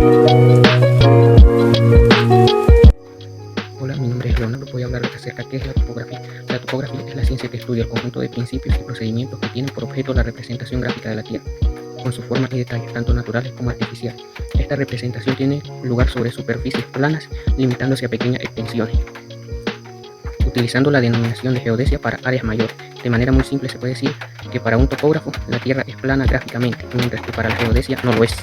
Hola, mi nombre es Leonardo. Voy a hablar acerca de qué es la topografía. La topografía es la ciencia que estudia el conjunto de principios y procedimientos que tienen por objeto la representación gráfica de la Tierra, con sus formas y detalles, tanto naturales como artificiales. Esta representación tiene lugar sobre superficies planas, limitándose a pequeñas extensiones, utilizando la denominación de geodesia para áreas mayores. De manera muy simple se puede decir que para un topógrafo la Tierra es plana gráficamente, mientras que para la geodesia no lo es.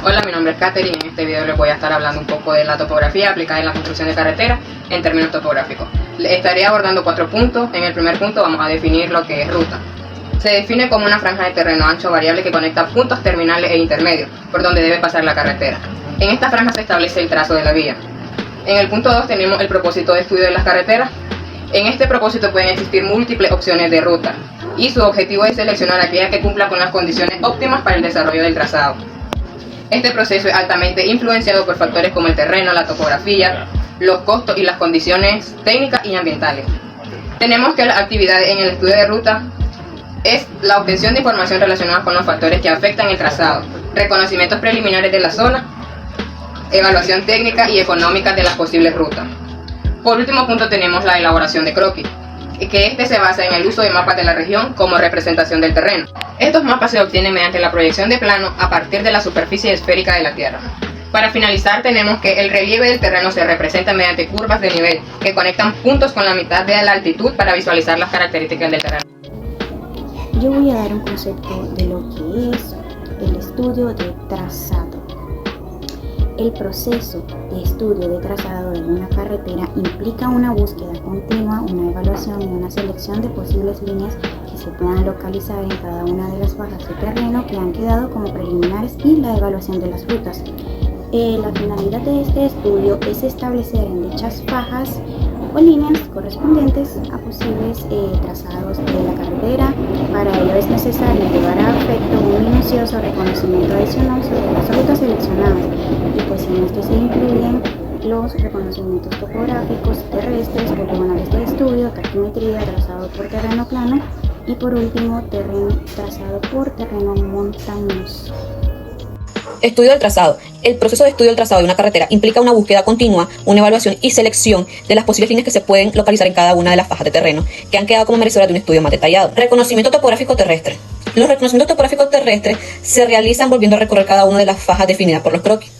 Hola, mi nombre es Katherine y en este video les voy a estar hablando un poco de la topografía aplicada en la construcción de carreteras en términos topográficos. Estaré abordando 4 puntos. En el primer punto vamos a definir lo que es ruta. Se define como una franja de terreno ancho variable que conecta puntos terminales e intermedios, por donde debe pasar la carretera. En esta franja se establece el trazo de la vía. En el punto 2 tenemos el propósito de estudio de las carreteras. En este propósito pueden existir múltiples opciones de ruta y su objetivo es seleccionar aquella que cumpla con las condiciones óptimas para el desarrollo del trazado. Este proceso es altamente influenciado por factores como el terreno, la topografía, los costos y las condiciones técnicas y ambientales. Tenemos que las actividades en el estudio de ruta es la obtención de información relacionada con los factores que afectan el trazado, reconocimientos preliminares de la zona, evaluación técnica y económica de las posibles rutas. Por último punto tenemos la elaboración de croquis, que este se basa en el uso de mapas de la región como representación del terreno. Estos mapas se obtienen mediante la proyección de plano a partir de la superficie esférica de la Tierra. Para finalizar tenemos que el relieve del terreno se representa mediante curvas de nivel que conectan puntos con la mitad de la altitud para visualizar las características del terreno. Yo voy a dar un concepto de lo que es el estudio de trazado. El proceso de estudio de trazado de una carretera implica una búsqueda continua, una evaluación y una selección de posibles líneas que se puedan localizar en cada una de las fajas de terreno que han quedado como preliminares y la evaluación de las rutas. La finalidad de este estudio es establecer en dichas fajas o líneas correspondientes a posibles trazados de la carretera. Para ello es necesario llevar a efecto un minucioso reconocimiento adicional sobre las rutas seleccionadas, y pues en esto se incluyen los reconocimientos topográficos, terrestres, poligonales de estudio, taquimetría, trazado por terreno plano y por último trazado por terreno montañoso. Estudio del trazado. El proceso de estudio del trazado de una carretera implica una búsqueda continua, una evaluación y selección de las posibles líneas que se pueden localizar en cada una de las fajas de terreno, que han quedado como merecedoras de un estudio más detallado. Reconocimiento topográfico terrestre. Los reconocimientos topográficos terrestres se realizan volviendo a recorrer cada una de las fajas definidas por los croquis.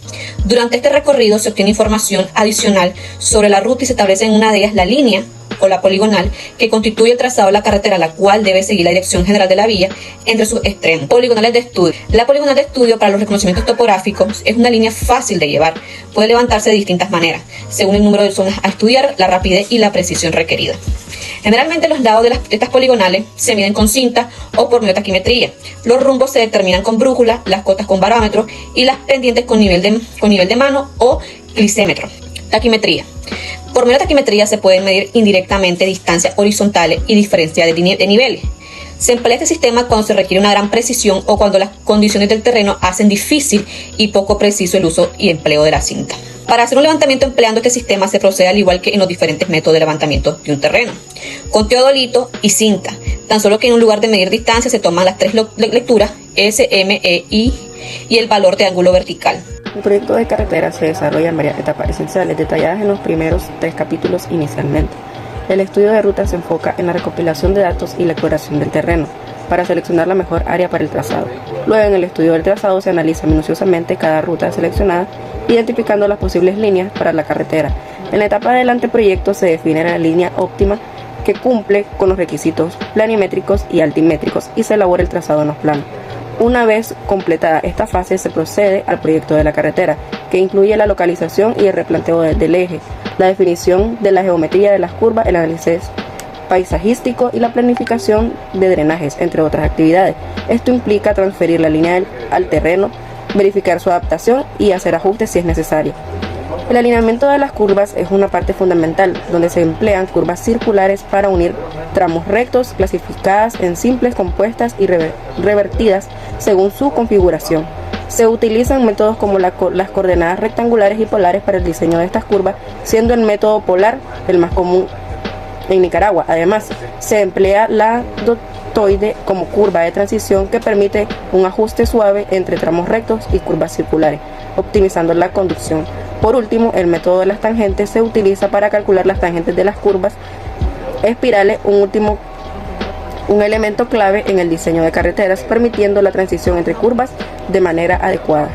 Durante este recorrido se obtiene información adicional sobre la ruta y se establece en una de ellas la línea o la poligonal que constituye el trazado de la carretera, la cual debe seguir la dirección general de la vía entre sus extremos. Poligonales de estudio. La poligonal de estudio para los reconocimientos topográficos es una línea fácil de llevar. Puede levantarse de distintas maneras, según el número de zonas a estudiar, la rapidez y la precisión requerida. Generalmente los lados de estas poligonales se miden con cinta o por medio de taquimetría. Los rumbos se determinan con brújula, las cotas con barómetro y las pendientes con nivel de mano o clicémetro. Taquimetría. Por medio de taquimetría se pueden medir indirectamente distancias horizontales y diferencias de niveles. Se emplea este sistema cuando se requiere una gran precisión o cuando las condiciones del terreno hacen difícil y poco preciso el uso y empleo de la cinta. Para hacer un levantamiento empleando este sistema se procede al igual que en los diferentes métodos de levantamiento de un terreno, con teodolito y cinta, tan solo que en un lugar de medir distancia se toman las 3 lecturas S, M, E, I y el valor de ángulo vertical. Un proyecto de carretera se desarrolla en varias etapas esenciales detalladas en los primeros 3 capítulos inicialmente. El estudio de ruta se enfoca en la recopilación de datos y la exploración del terreno para seleccionar la mejor área para el trazado. Luego, en el estudio del trazado se analiza minuciosamente cada ruta seleccionada, identificando las posibles líneas para la carretera. En la etapa del anteproyecto se define la línea óptima que cumple con los requisitos planimétricos y altimétricos y se elabora el trazado en los planos. Una vez completada esta fase se procede al proyecto de la carretera, que incluye la localización y el replanteo del eje, la definición de la geometría de las curvas, el análisis paisajístico y la planificación de drenajes, entre otras actividades. Esto implica transferir la línea al terreno, verificar su adaptación y hacer ajustes si es necesario. El alineamiento de las curvas es una parte fundamental, donde se emplean curvas circulares para unir tramos rectos, clasificadas en simples, compuestas y revertidas según su configuración. Se utilizan métodos como las coordenadas rectangulares y polares para el diseño de estas curvas, siendo el método polar el más común en Nicaragua. Además, se emplea la sectoide como curva de transición que permite un ajuste suave entre tramos rectos y curvas circulares, optimizando la conducción. Por último, el método de las tangentes se utiliza para calcular las tangentes de las curvas espirales, un elemento clave en el diseño de carreteras, permitiendo la transición entre curvas de manera adecuada.